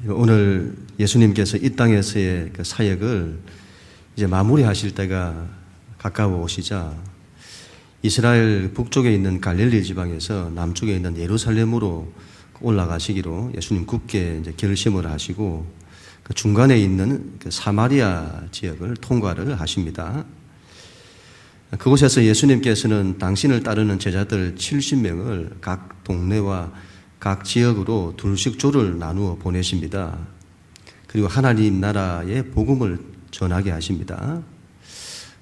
오늘 예수님께서 이 땅에서의 그 사역을 이제 마무리하실 때가 가까워 오시자 이스라엘 북쪽에 있는 갈릴리 지방에서 남쪽에 있는 예루살렘으로 올라가시기로 예수님 굳게 이제 결심을 하시고 그 중간에 있는 그 사마리아 지역을 통과를 하십니다. 그곳에서 예수님께서는 당신을 따르는 제자들 70명을 각 동네와 각 지역으로 둘씩 조를 나누어 보내십니다. 그리고 하나님 나라의 복음을 전하게 하십니다.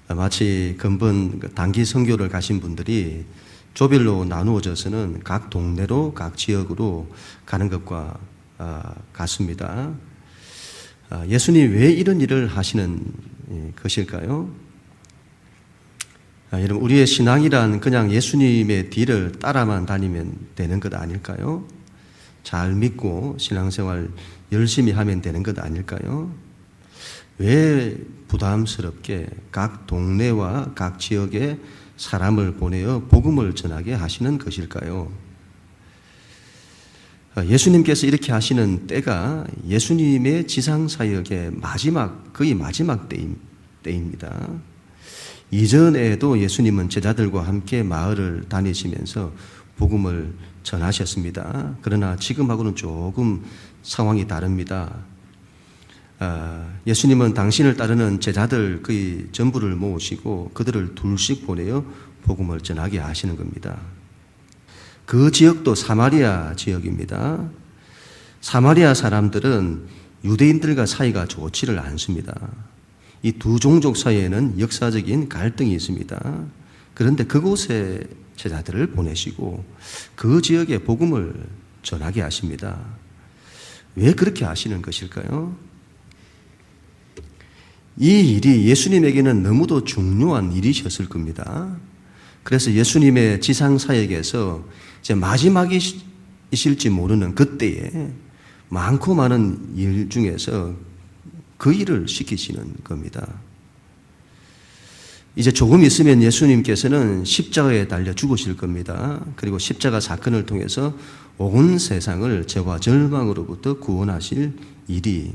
마치 근본 단기 선교를 가신 분들이 조별로 나누어져서는 각 동네로 각 지역으로 가는 것과 같습니다. 예수님이 왜 이런 일을 하시는 것일까요? 여러분, 우리의 신앙이란 그냥 예수님의 뒤를 따라만 다니면 되는 것 아닐까요? 잘 믿고 신앙생활 열심히 하면 되는 것 아닐까요? 왜 부담스럽게 각 동네와 각 지역에 사람을 보내어 복음을 전하게 하시는 것일까요? 예수님께서 이렇게 하시는 때가 예수님의 지상사역의 거의 마지막 때입니다. 이전에도 예수님은 제자들과 함께 마을을 다니시면서 복음을 전하셨습니다. 그러나 지금하고는 조금 상황이 다릅니다. 예수님은 당신을 따르는 제자들 거의 전부를 모으시고 그들을 둘씩 보내어 복음을 전하게 하시는 겁니다. 그 지역도 사마리아 지역입니다. 사마리아 사람들은 유대인들과 사이가 좋지를 않습니다. 이 두 종족 사이에는 역사적인 갈등이 있습니다. 그런데 그곳에 제자들을 보내시고 그 지역에 복음을 전하게 하십니다. 왜 그렇게 하시는 것일까요? 이 일이 예수님에게는 너무도 중요한 일이셨을 겁니다. 그래서 예수님의 지상사역에서 이제 마지막이실지 모르는 그때에 많고 많은 일 중에서 그 일을 시키시는 겁니다. 이제 조금 있으면 예수님께서는 십자가에 달려 죽으실 겁니다. 그리고 십자가 사건을 통해서 온 세상을 죄와 절망으로부터 구원하는 일이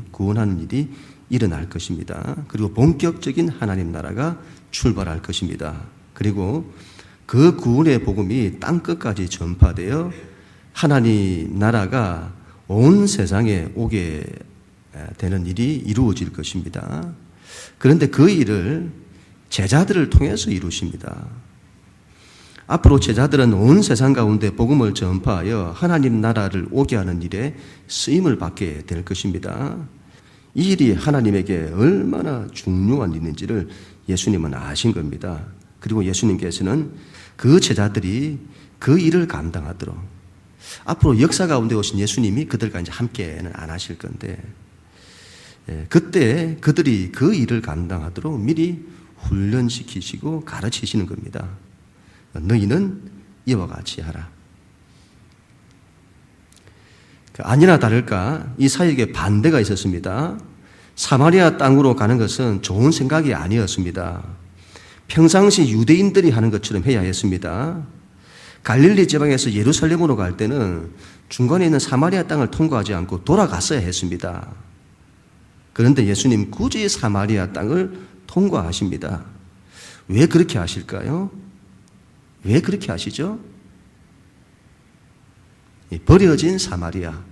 일어날 것입니다. 그리고 본격적인 하나님 나라가 출발할 것입니다. 그리고 그 구원의 복음이 땅끝까지 전파되어 하나님 나라가 온 세상에 오게 되는 일이 이루어질 것입니다. 그런데 그 일을 제자들을 통해서 이루십니다. 앞으로 제자들은 온 세상 가운데 복음을 전파하여 하나님 나라를 오게 하는 일에 쓰임을 받게 될 것입니다. 이 일이 하나님에게 얼마나 중요한 일인지를 예수님은 아신 겁니다. 그리고 예수님께서는 그 제자들이 그 일을 감당하도록 앞으로 역사 가운데 오신 예수님이 그들과 이제 함께는 안 하실 건데 그때 그들이 그 일을 감당하도록 미리 훈련시키시고 가르치시는 겁니다. 너희는 이와 같이 하라. 아니나 다를까 이 사역에 반대가 있었습니다. 사마리아 땅으로 가는 것은 좋은 생각이 아니었습니다. 평상시 유대인들이 하는 것처럼 해야 했습니다. 갈릴리 지방에서 예루살렘으로 갈 때는 중간에 있는 사마리아 땅을 통과하지 않고 돌아갔어야 했습니다. 그런데 예수님 굳이 사마리아 땅을 통과하십니다. 왜 그렇게 하실까요? 왜 그렇게 하시죠? 버려진 사마리아.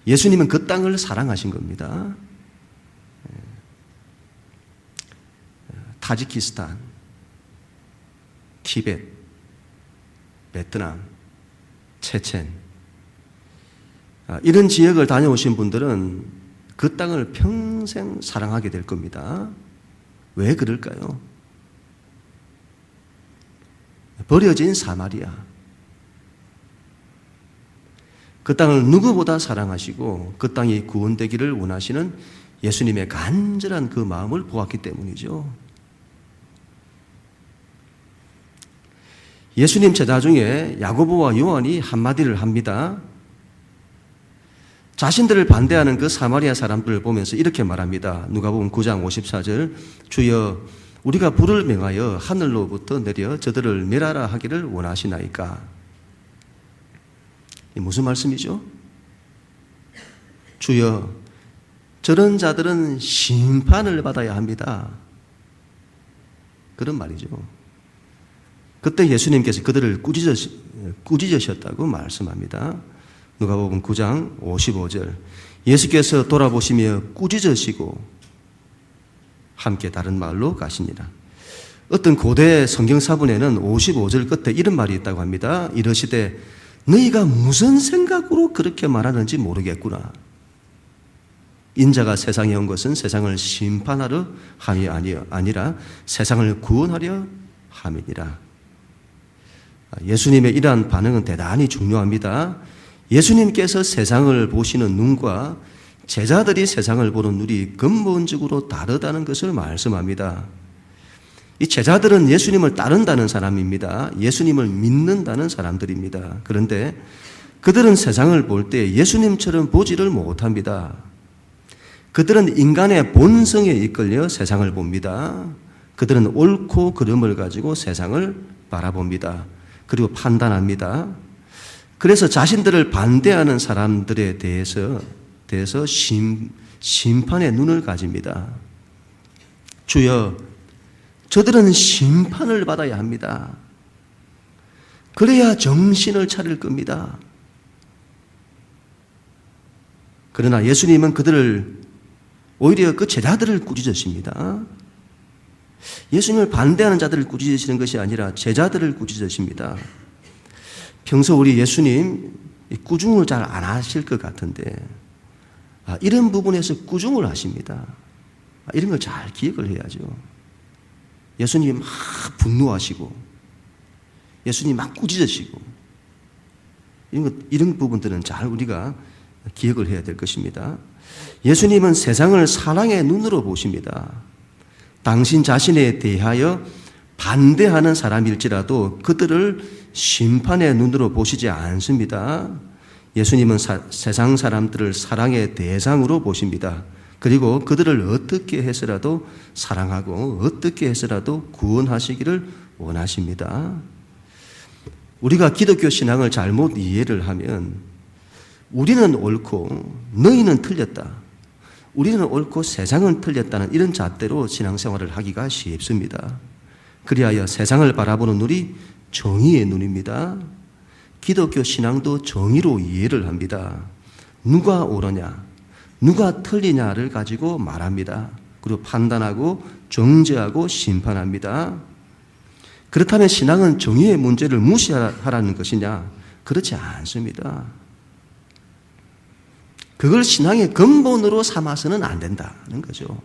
예수님은 그 땅을 사랑하신 겁니다. 타지키스탄, 티벳, 베트남, 체첸 이런 지역을 다녀오신 분들은 그 땅을 평생 사랑하게 될 겁니다. 왜 그럴까요? 버려진 사마리아. 그 땅을 누구보다 사랑하시고 그 땅이 구원되기를 원하시는 예수님의 간절한 그 마음을 보았기 때문이죠. 예수님 제자 중에 야고보와 요한이 한마디를 합니다. 자신들을 반대하는 그 사마리아 사람들을 보면서 이렇게 말합니다. 누가복음 9장 54절 주여 우리가 불을 명하여 하늘로부터 내려 저들을 멸하라 하기를 원하시나이까. 무슨 말씀이죠? 주여, 저런 자들은 심판을 받아야 합니다. 그런 말이죠. 그때 예수님께서 그들을 꾸짖으셨다고 말씀합니다. 누가복음 9장 55절. 예수께서 돌아보시며 꾸짖으시고 함께 다른 마을로 가시니라. 어떤 고대 성경사본에는 55절 끝에 이런 말이 있다고 합니다. 이러시되 너희가 무슨 생각으로 그렇게 말하는지 모르겠구나. 인자가 세상에 온 것은 세상을 심판하려 함이 아니라 세상을 구원하려 함이니라. 예수님의 이러한 반응은 대단히 중요합니다. 예수님께서 세상을 보시는 눈과 제자들이 세상을 보는 눈이 근본적으로 다르다는 것을 말씀합니다. 이 제자들은 예수님을 따른다는 사람입니다. 예수님을 믿는다는 사람들입니다. 그런데 그들은 세상을 볼 때 예수님처럼 보지를 못합니다. 그들은 인간의 본성에 이끌려 세상을 봅니다. 그들은 옳고 그름을 가지고 세상을 바라봅니다. 그리고 판단합니다. 그래서 자신들을 반대하는 사람들에 대해서 심판의 눈을 가집니다. 주여, 저들은 심판을 받아야 합니다. 그래야 정신을 차릴 겁니다. 그러나 예수님은 그들을 오히려 그 제자들을 꾸짖으십니다. 예수님을 반대하는 자들을 꾸짖으시는 것이 아니라 제자들을 꾸짖으십니다. 평소 우리 예수님 꾸중을 잘 안 하실 것 같은데 이런 부분에서 꾸중을 하십니다. 이런 걸 잘 기억을 해야죠. 예수님이 막 분노하시고 예수님이 막 꾸짖으시고 이런 부분들은 잘 우리가 기억을 해야 될 것입니다. 예수님은 세상을 사랑의 눈으로 보십니다. 당신 자신에 대하여 반대하는 사람일지라도 그들을 심판의 눈으로 보시지 않습니다. 예수님은 세상 사람들을 사랑의 대상으로 보십니다. 그리고 그들을 어떻게 해서라도 사랑하고 어떻게 해서라도 구원하시기를 원하십니다. 우리가 기독교 신앙을 잘못 이해를 하면 우리는 옳고 너희는 틀렸다. 우리는 옳고 세상은 틀렸다는 이런 잣대로 신앙생활을 하기가 쉽습니다. 그리하여 세상을 바라보는 눈이 정의의 눈입니다. 기독교 신앙도 정의로 이해를 합니다. 누가 옳으냐, 누가 틀리냐를 가지고 말합니다. 그리고 판단하고 정죄하고 심판합니다. 그렇다면 신앙은 정의의 문제를 무시하라는 것이냐? 그렇지 않습니다. 그걸 신앙의 근본으로 삼아서는 안 된다는 거죠.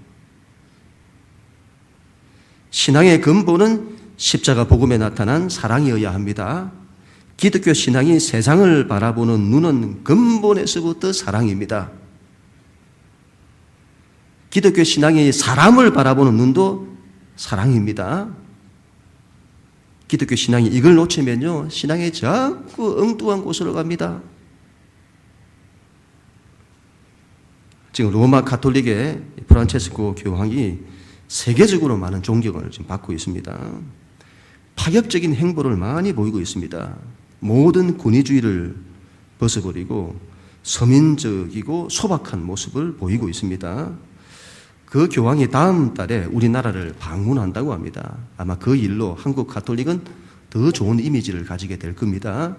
신앙의 근본은 십자가 복음에 나타난 사랑이어야 합니다. 기독교 신앙이 세상을 바라보는 눈은 근본에서부터 사랑입니다. 기독교 신앙이 사람을 바라보는 눈도 사랑입니다. 기독교 신앙이 이걸 놓치면요, 신앙이 자꾸 엉뚱한 곳으로 갑니다. 지금 로마 가톨릭의 프란체스코 교황이 세계적으로 많은 존경을 지금 받고 있습니다. 파격적인 행보를 많이 보이고 있습니다. 모든 권위주의를 벗어버리고 서민적이고 소박한 모습을 보이고 있습니다. 그 교황이 다음 달에 우리나라를 방문한다고 합니다. 아마 그 일로 한국 가톨릭은 더 좋은 이미지를 가지게 될 겁니다.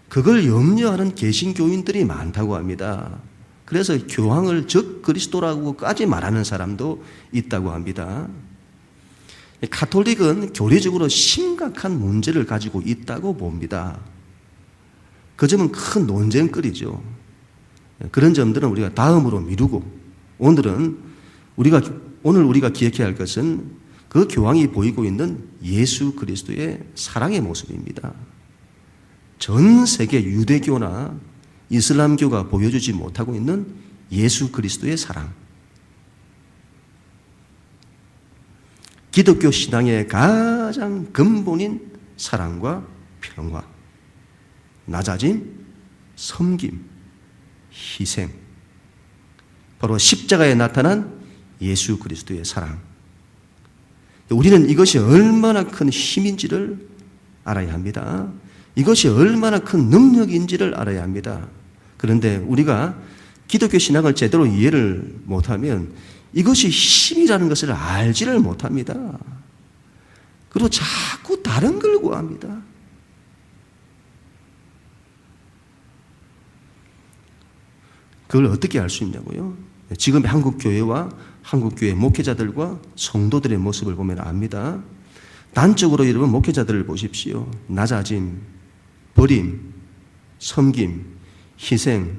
그걸 염려하는 개신교인들이 많다고 합니다. 그래서 교황을 적 그리스도라고까지 말하는 사람도 있다고 합니다. 가톨릭은 교리적으로 심각한 문제를 가지고 있다고 봅니다. 그 점은 큰 논쟁거리죠. 그런 점들은 우리가 다음으로 미루고 오늘 우리가 기억해야 할 것은 그 교황이 보이고 있는 예수 그리스도의 사랑의 모습입니다. 전 세계 유대교나 이슬람교가 보여주지 못하고 있는 예수 그리스도의 사랑. 기독교 신앙의 가장 근본인 사랑과 평화, 낮아짐, 섬김, 희생. 바로 십자가에 나타난 예수 그리스도의 사랑. 우리는 이것이 얼마나 큰 힘인지를 알아야 합니다. 이것이 얼마나 큰 능력인지를 알아야 합니다. 그런데 우리가 기독교 신앙을 제대로 이해를 못하면 이것이 힘이라는 것을 알지를 못합니다. 그리고 자꾸 다른 걸 구합니다. 그걸 어떻게 알 수 있냐고요? 지금의 한국 교회와 한국 교회 목회자들과 성도들의 모습을 보면 압니다. 단적으로 여러분 목회자들을 보십시오. 낮아짐, 버림, 섬김, 희생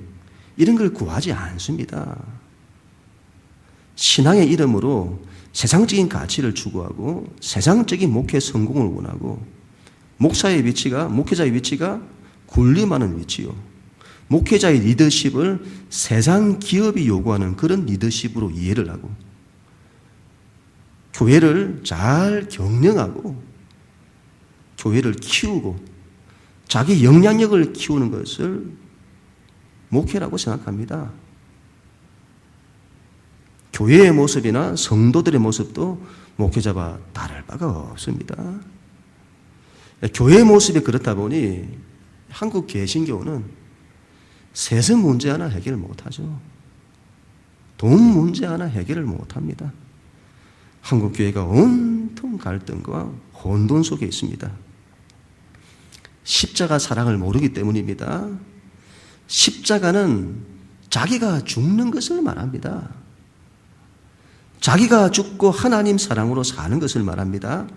이런 걸 구하지 않습니다. 신앙의 이름으로 세상적인 가치를 추구하고 세상적인 목회 성공을 원하고 목회자의 위치가 군림하는 위치요. 목회자의 리더십을 세상 기업이 요구하는 그런 리더십으로 이해를 하고 교회를 잘 경영하고 교회를 키우고 자기 영향력을 키우는 것을 목회라고 생각합니다. 교회의 모습이나 성도들의 모습도 목회자와 다를 바가 없습니다. 교회의 모습이 그렇다 보니 한국 개신교는 세상 문제 하나 해결 못하죠. 돈 문제 하나 해결을 못합니다. 한국 교회가 온통 갈등과 혼돈 속에 있습니다. 십자가 사랑을 모르기 때문입니다. 십자가는 자기가 죽는 것을 말합니다. 자기가 죽고 하나님 사랑으로 사는 것을 말합니다.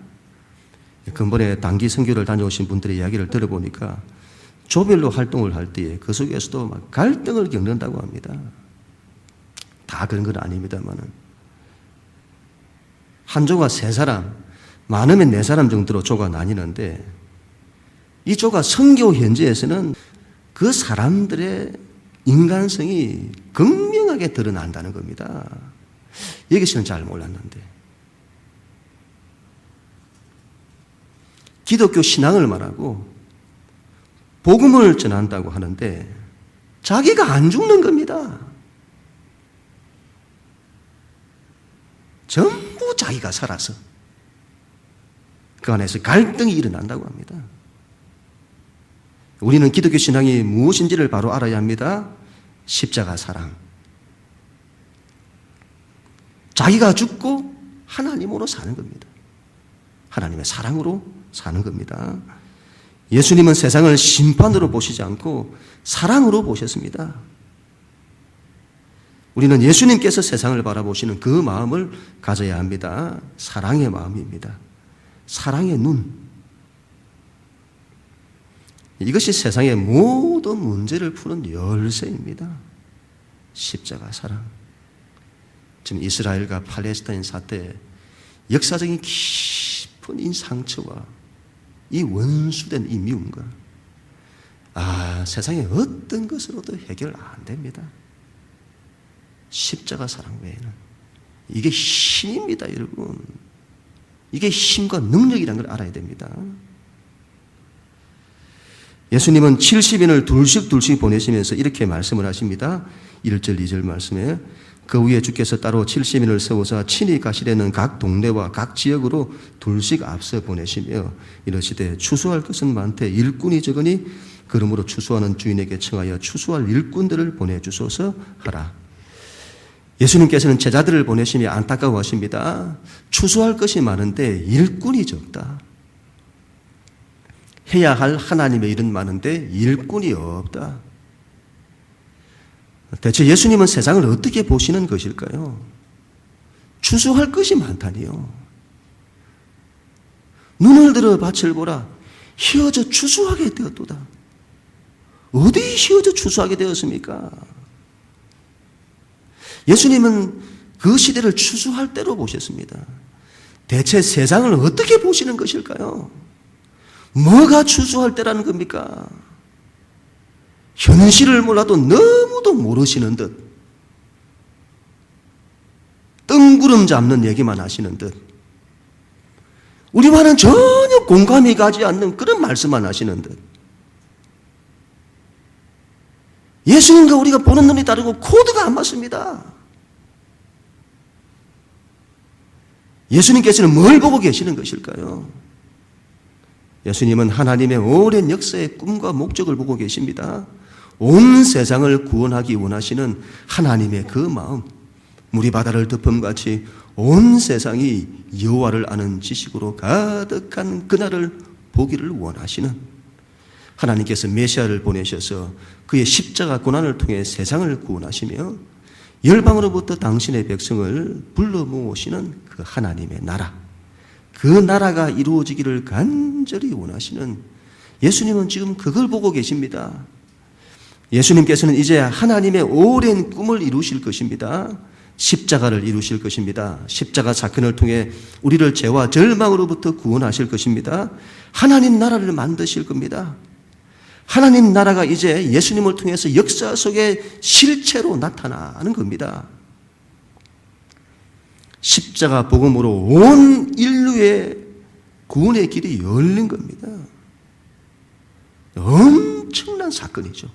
근본에 단기 선교를 다녀오신 분들의 이야기를 들어보니까 조별로 활동을 할 때에 그 속에서도 막 갈등을 겪는다고 합니다. 다 그런 건 아닙니다만은. 한 조가 3사람, 많으면 4사람 정도로 조가 나뉘는데 이 조가 선교 현지에서는 그 사람들의 인간성이 극명하게 드러난다는 겁니다. 여기서는 잘 몰랐는데. 기독교 신앙을 말하고 복음을 전한다고 하는데 자기가 안 죽는 겁니다. 전부 자기가 살아서 그 안에서 갈등이 일어난다고 합니다. 우리는 기독교 신앙이 무엇인지를 바로 알아야 합니다. 십자가 사랑. 자기가 죽고 하나님으로 사는 겁니다. 하나님의 사랑으로 사는 겁니다. 예수님은 세상을 심판으로 보시지 않고 사랑으로 보셨습니다. 우리는 예수님께서 세상을 바라보시는 그 마음을 가져야 합니다. 사랑의 마음입니다. 사랑의 눈. 이것이 세상의 모든 문제를 푸는 열쇠입니다. 십자가 사랑. 지금 이스라엘과 팔레스타인 사태에 역사적인 깊은 이 상처와 이 원수된 이 미움과 세상의 어떤 것으로도 해결 안 됩니다. 십자가 사랑 외에는. 이게 힘입니다, 여러분. 이게 힘과 능력이라는 걸 알아야 됩니다. 예수님은 70인을 둘씩 보내시면서 이렇게 말씀을 하십니다. 1절, 2절 말씀에 그 후에 주께서 따로 70인을 세우사 친히 가시려는 각 동네와 각 지역으로 둘씩 앞서 보내시며 이르시되 추수할 것은 많되 일꾼이 적으니 그러므로 추수하는 주인에게 청하여 추수할 일꾼들을 보내주소서 하라. 예수님께서는 제자들을 보내시며 안타까워하십니다. 추수할 것이 많은데 일꾼이 적다. 해야 할 하나님의 일은 많은데 일꾼이 없다. 대체 예수님은 세상을 어떻게 보시는 것일까요? 추수할 것이 많다니요. 눈을 들어 밭을 보라. 휘어져 추수하게 되었도다. 어디 휘어져 추수하게 되었습니까? 예수님은 그 시대를 추수할 때로 보셨습니다. 대체 세상을 어떻게 보시는 것일까요? 뭐가 추수할 때라는 겁니까? 현실을 몰라도 너무도 모르시는 듯 뜬구름 잡는 얘기만 하시는 듯 우리와는 전혀 공감이 가지 않는 그런 말씀만 하시는 듯 예수님과 우리가 보는 눈이 다르고 코드가 안 맞습니다. 예수님께서는 뭘 보고 계시는 것일까요? 예수님은 하나님의 오랜 역사의 꿈과 목적을 보고 계십니다. 온 세상을 구원하기 원하시는 하나님의 그 마음, 물이 바다를 덮음같이 온 세상이 여호와를 아는 지식으로 가득한 그날을 보기를 원하시는 하나님께서 메시아를 보내셔서 그의 십자가 고난을 통해 세상을 구원하시며 열방으로부터 당신의 백성을 불러 모으시는 그 하나님의 나라, 그 나라가 이루어지기를 간절히 원하시는 예수님은 지금 그걸 보고 계십니다. 예수님께서는 이제 하나님의 오랜 꿈을 이루실 것입니다. 십자가를 이루실 것입니다. 십자가 사건을 통해 우리를 죄와 절망으로부터 구원하실 것입니다. 하나님 나라를 만드실 겁니다. 하나님 나라가 이제 예수님을 통해서 역사 속에 실체로 나타나는 겁니다. 십자가 복음으로 온 인류의 구원의 길이 열린 겁니다. 엄청난 사건이죠.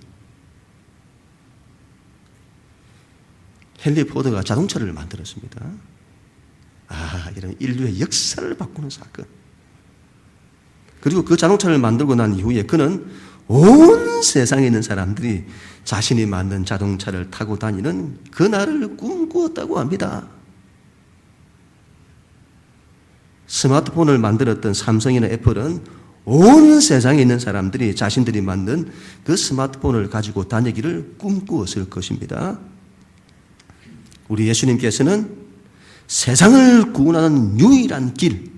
헨리 포드가 자동차를 만들었습니다. 이런 인류의 역사를 바꾸는 사건. 그리고 그 자동차를 만들고 난 이후에 그는 온 세상에 있는 사람들이 자신이 만든 자동차를 타고 다니는 그날을 꿈꾸었다고 합니다. 스마트폰을 만들었던 삼성이나 애플은 온 세상에 있는 사람들이 자신들이 만든 그 스마트폰을 가지고 다니기를 꿈꾸었을 것입니다. 우리 예수님께서는 세상을 구원하는 유일한 길,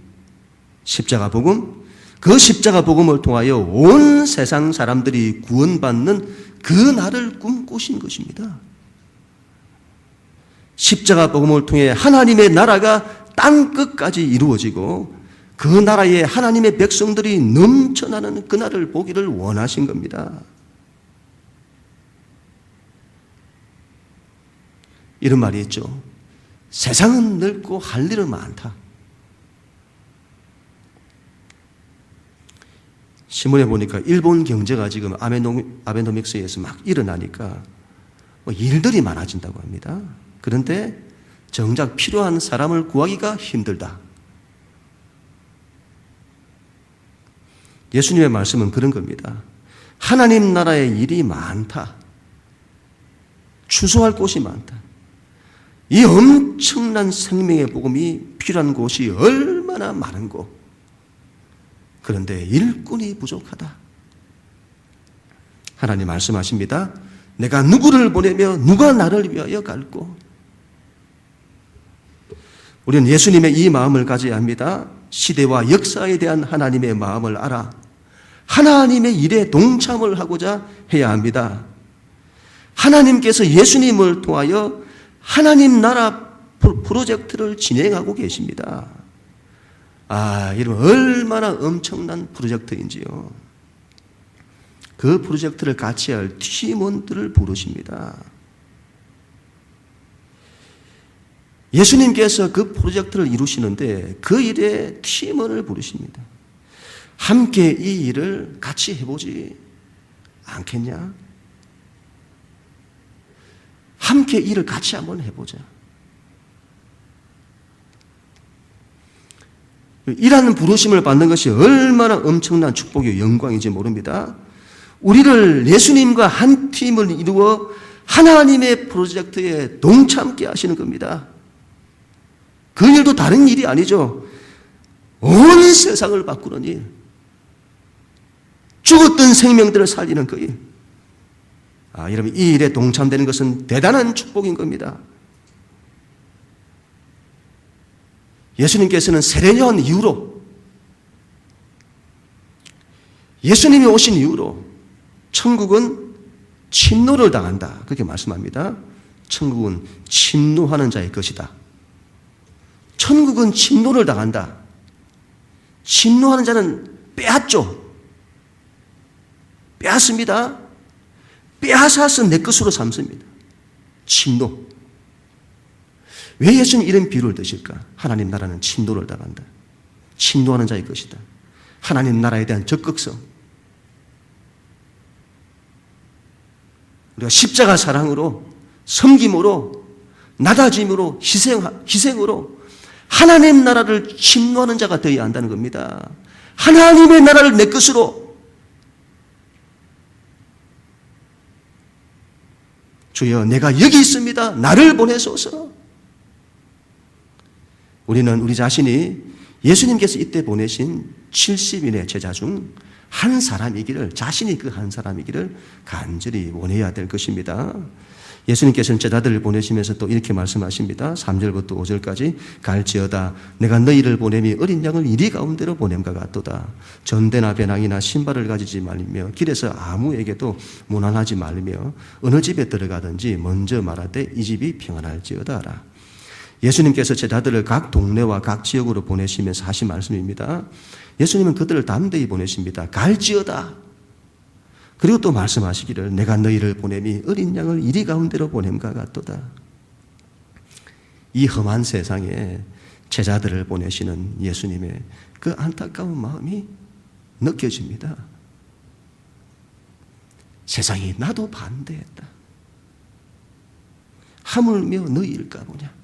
십자가 복음, 그 십자가 복음을 통하여 온 세상 사람들이 구원받는 그 날을 꿈꾸신 것입니다. 십자가 복음을 통해 하나님의 나라가 땅 끝까지 이루어지고 그 나라에 하나님의 백성들이 넘쳐나는 그 날을 보기를 원하신 겁니다. 이런 말이 있죠. 세상은 넓고 할 일은 많다. 신문에 보니까 일본 경제가 지금 아베노믹스에서 막 일어나니까 일들이 많아진다고 합니다. 그런데 정작 필요한 사람을 구하기가 힘들다. 예수님의 말씀은 그런 겁니다. 하나님 나라의 일이 많다. 추수할 곳이 많다. 이 엄청난 생명의 복음이 필요한 곳이 얼마나 많은 곳. 그런데 일꾼이 부족하다. 하나님 말씀하십니다. 내가 누구를 보내며 누가 나를 위하여 갈고. 우리는 예수님의 이 마음을 가져야 합니다. 시대와 역사에 대한 하나님의 마음을 알아 하나님의 일에 동참을 하고자 해야 합니다. 하나님께서 예수님을 통하여 하나님 나라 프로젝트를 진행하고 계십니다. 여러분 얼마나 엄청난 프로젝트인지요. 그 프로젝트를 같이 할 팀원들을 부르십니다. 예수님께서 그 프로젝트를 이루시는데 그 일에 팀원을 부르십니다. 함께 이 일을 같이 해보지 않겠냐? 함께 일을 같이 한번 해보자. 일하는 부르심을 받는 것이 얼마나 엄청난 축복이고 영광인지 모릅니다. 우리를 예수님과 한 팀을 이루어 하나님의 프로젝트에 동참케 하시는 겁니다. 그 일도 다른 일이 아니죠. 온 세상을 바꾸는 일. 죽었던 생명들을 살리는 그 일. 여러분 이 일에 동참되는 것은 대단한 축복인 겁니다. 예수님께서는 세례요한 이후로 예수님이 오신 이후로 천국은 침노를 당한다. 그렇게 말씀합니다. 천국은 침노하는 자의 것이다. 천국은 침노를 당한다. 침노하는 자는 빼앗죠. 빼앗습니다. 빼앗아서 내 것으로 삼습니다. 침노. 왜 예수님 이런 비유를 드실까? 하나님 나라는 침노를 당한다. 침노하는 자의 것이다. 하나님 나라에 대한 적극성. 우리가 십자가 사랑으로, 섬김으로, 낮아짐으로, 희생으로 하나님 나라를 침노하는 자가 되어야 한다는 겁니다. 하나님의 나라를 내 것으로 주여 내가 여기 있습니다. 나를 보내소서. 우리는 우리 자신이 예수님께서 이때 보내신 70인의 제자 중 한 사람이기를, 자신이 그 한 사람이기를 간절히 원해야 될 것입니다. 예수님께서는 제자들을 보내시면서 또 이렇게 말씀하십니다. 3절부터 5절까지 갈지어다 내가 너희를 보냄이 어린 양을 이리 가운데로 보냄과 같도다. 전대나 배낭이나 신발을 가지지 말며 길에서 아무에게도 문안하지 말며 어느 집에 들어가든지 먼저 말하되 이 집이 평안할지어다 하라. 예수님께서 제자들을 각 동네와 각 지역으로 보내시면서 하신 말씀입니다. 예수님은 그들을 담대히 보내십니다. 갈지어다. 그리고 또 말씀하시기를 내가 너희를 보냄이 어린 양을 이리 가운데로 보냄과 같도다. 이 험한 세상에 제자들을 보내시는 예수님의 그 안타까운 마음이 느껴집니다. 세상이 나도 반대했다. 하물며 너희일까 보냐.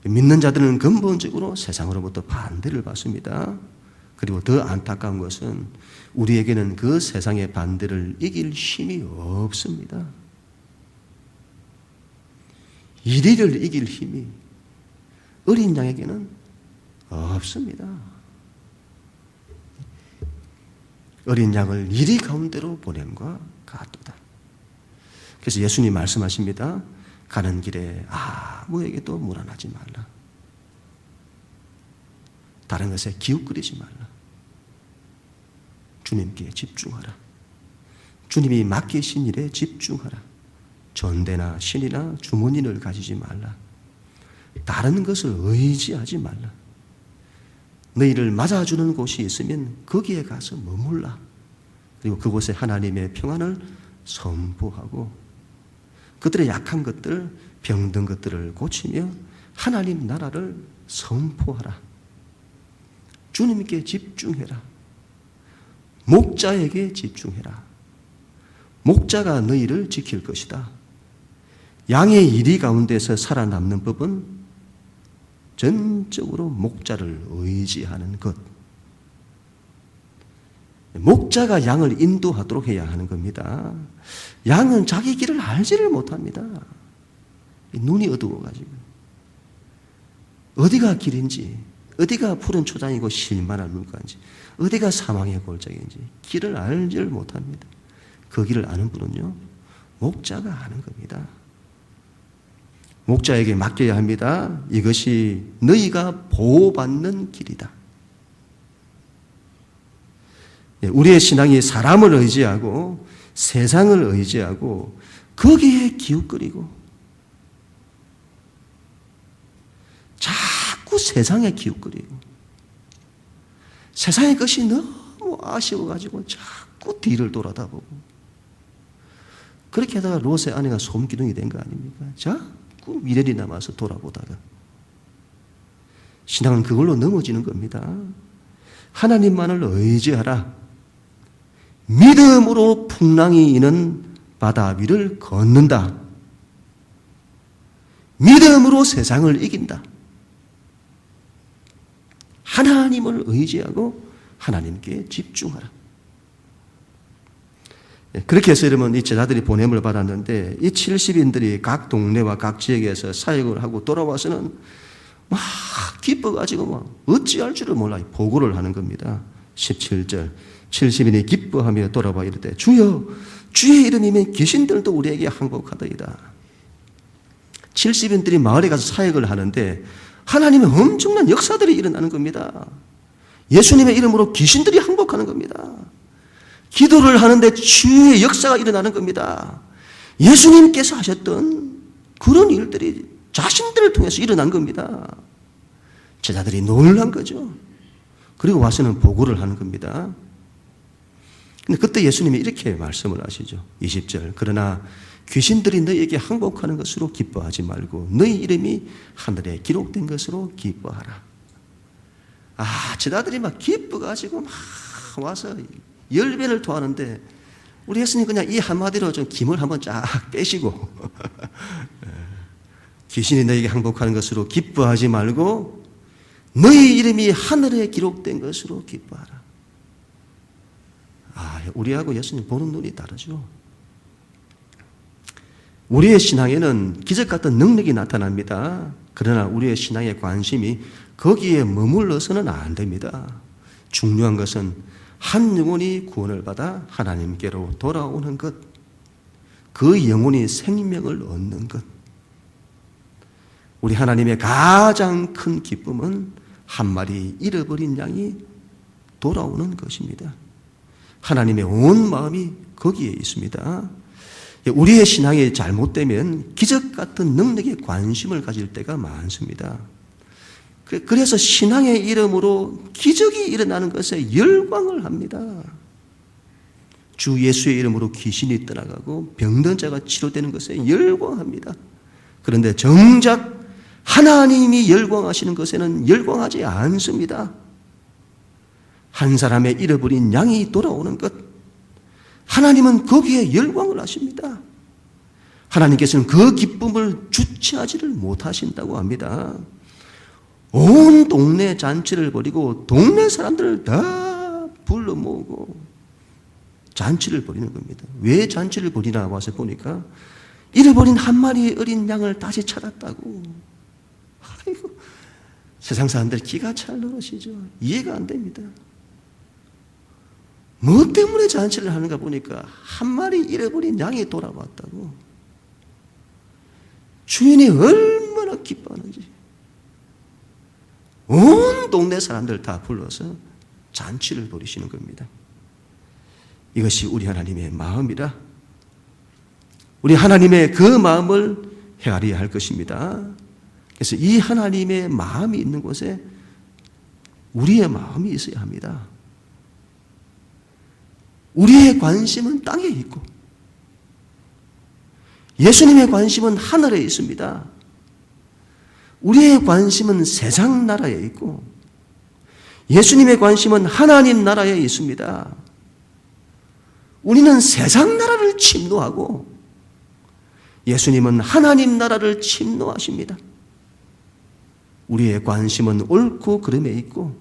믿는 자들은 근본적으로 세상으로부터 반대를 받습니다. 그리고 더 안타까운 것은 우리에게는 그 세상의 반대를 이길 힘이 없습니다. 이리를 이길 힘이 어린 양에게는 없습니다. 어린 양을 이리 가운데로 보냄과 같도다. 그래서 예수님 말씀하십니다. 가는 길에 아무에게도 문안하지 말라. 다른 것에 기웃거리지 말라. 주님께 집중하라. 주님이 맡기신 일에 집중하라. 전대나 신이나 주머니를 가지지 말라. 다른 것을 의지하지 말라. 너희를 맞아주는 곳이 있으면 거기에 가서 머물라. 그리고 그곳에 하나님의 평안을 선포하고 그들의 약한 것들, 병든 것들을 고치며 하나님 나라를 선포하라. 주님께 집중해라. 목자에게 집중해라. 목자가 너희를 지킬 것이다. 양의 이리 가운데서 살아남는 법은 전적으로 목자를 의지하는 것. 목자가 양을 인도하도록 해야 하는 겁니다. 양은 자기 길을 알지를 못합니다. 눈이 어두워가지고. 어디가 길인지, 어디가 푸른 초장이고 실만한 물가인지, 어디가 사망의 골짜기인지 길을 알지를 못합니다. 그 길을 아는 분은요, 목자가 아는 겁니다. 목자에게 맡겨야 합니다. 이것이 너희가 보호받는 길이다. 우리의 신앙이 사람을 의지하고 세상을 의지하고 거기에 기웃거리고 자꾸 세상에 기웃거리고 세상의 것이 너무 아쉬워가지고 자꾸 뒤를 돌아다보고 그렇게 하다가 롯의 아내가 솜기둥이 된 거 아닙니까? 자꾸 미련이 남아서 돌아보다가 신앙은 그걸로 넘어지는 겁니다. 하나님만을 의지하라. 믿음으로 풍랑이 있는 바다 위를 걷는다. 믿음으로 세상을 이긴다. 하나님을 의지하고 하나님께 집중하라. 그렇게 해서 여러분 이 제자들이 보냄을 받았는데 이 70인들이 각 동네와 각 지역에서 사역을 하고 돌아와서는 막 기뻐가지고 막 어찌할 줄을 몰라 보고를 하는 겁니다. 17절 70인이 기뻐하며 돌아와 이르되 주여 주의 이름이면 귀신들도 우리에게 항복하더이다. 70인들이 마을에 가서 사역을 하는데 하나님의 엄청난 역사들이 일어나는 겁니다. 예수님의 이름으로 귀신들이 항복하는 겁니다. 기도를 하는데 주의 역사가 일어나는 겁니다. 예수님께서 하셨던 그런 일들이 자신들을 통해서 일어난 겁니다. 제자들이 놀란 거죠. 그리고 와서는 보고를 하는 겁니다. 근데 그때 예수님이 이렇게 말씀을 하시죠. 20절 그러나 귀신들이 너희에게 항복하는 것으로 기뻐하지 말고 너희 이름이 하늘에 기록된 것으로 기뻐하라. 제자들이 막 기뻐가지고 막 와서 열변을 토하는데 우리 예수님 그냥 이 한마디로 좀 김을 한번 쫙 빼시고 귀신이 너희에게 항복하는 것으로 기뻐하지 말고 너희 이름이 하늘에 기록된 것으로 기뻐하라. 우리하고 예수님 보는 눈이 다르죠. 우리의 신앙에는 기적 같은 능력이 나타납니다. 그러나 우리의 신앙의 관심이 거기에 머물러서는 안 됩니다. 중요한 것은 한 영혼이 구원을 받아 하나님께로 돌아오는 것, 그 영혼이 생명을 얻는 것. 우리 하나님의 가장 큰 기쁨은 한 마리 잃어버린 양이 돌아오는 것입니다. 하나님의 온 마음이 거기에 있습니다. 우리의 신앙이 잘못되면 기적 같은 능력에 관심을 가질 때가 많습니다. 그래서 신앙의 이름으로 기적이 일어나는 것에 열광을 합니다. 주 예수의 이름으로 귀신이 떠나가고 병든 자가 치료되는 것에 열광합니다. 그런데 정작 하나님이 열광하시는 것에는 열광하지 않습니다. 한 사람의 잃어버린 양이 돌아오는 것, 하나님은 거기에 열광을 하십니다. 하나님께서는 그 기쁨을 주체하지를 못하신다고 합니다. 온 동네 잔치를 벌이고 동네 사람들을 다 불러 모으고 잔치를 벌이는 겁니다. 왜 잔치를 벌이나 와서 보니까 잃어버린 한 마리 어린 양을 다시 찾았다고. 아이고, 세상 사람들 기가 찰 노릇이죠. 이해가 안 됩니다. 뭐 때문에 잔치를 하는가 보니까 한 마리 잃어버린 양이 돌아왔다고. 주인이 얼마나 기뻐하는지. 온 동네 사람들 다 불러서 잔치를 벌이시는 겁니다. 이것이 우리 하나님의 마음이라 우리 하나님의 그 마음을 헤아려야 할 것입니다. 그래서 이 하나님의 마음이 있는 곳에 우리의 마음이 있어야 합니다. 우리의 관심은 땅에 있고 예수님의 관심은 하늘에 있습니다. 우리의 관심은 세상 나라에 있고 예수님의 관심은 하나님 나라에 있습니다. 우리는 세상 나라를 침노하고 예수님은 하나님 나라를 침노하십니다. 우리의 관심은 옳고 그름에 있고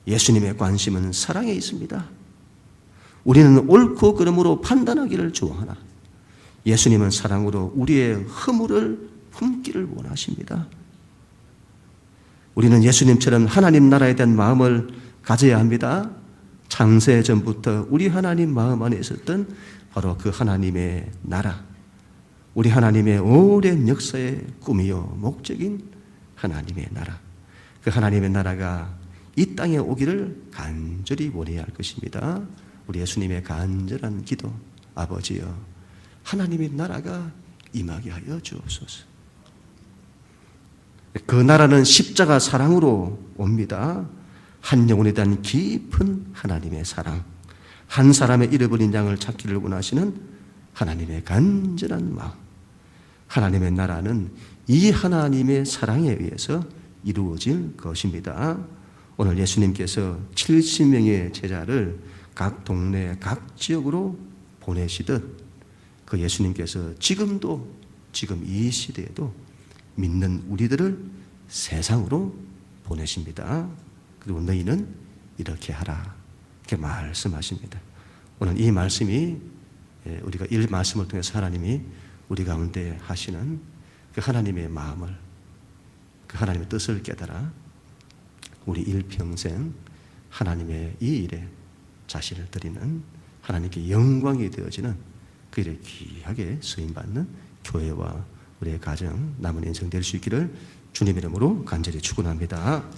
예수님의 관심은 사랑에 있습니다. 우리는 옳고 그름으로 판단하기를 좋아하나 예수님은 사랑으로 우리의 허물을 품기를 원하십니다. 우리는 예수님처럼 하나님 나라에 대한 마음을 가져야 합니다. 창세 전부터 우리 하나님 마음 안에 있었던 바로 그 하나님의 나라, 우리 하나님의 오랜 역사의 꿈이요 목적인 하나님의 나라, 그 하나님의 나라가 이 땅에 오기를 간절히 원해야 할 것입니다. 우리 예수님의 간절한 기도, 아버지여 하나님의 나라가 임하게 하여 주옵소서. 그 나라는 십자가 사랑으로 옵니다. 한 영혼에 대한 깊은 하나님의 사랑, 한 사람의 잃어버린 양을 찾기를 원하시는 하나님의 간절한 마음. 하나님의 나라는 이 하나님의 사랑에 의해서 이루어질 것입니다. 오늘 예수님께서 70명의 제자를 각 동네, 각 지역으로 보내시듯 그 예수님께서 지금 이 시대에도 믿는 우리들을 세상으로 보내십니다. 그리고 너희는 이렇게 하라. 이렇게 말씀하십니다. 오늘 이 말씀이 우리가 이 말씀을 통해서 하나님이 우리 가운데 하시는 그 하나님의 마음을, 그 하나님의 뜻을 깨달아 우리 일평생 하나님의 이 일에 자신을 드리는 하나님께 영광이 되어지는 그 일에 귀하게 쓰임받는 교회와 우리의 가정, 남은 인생 될 수 있기를 주님 이름으로 간절히 축원합니다.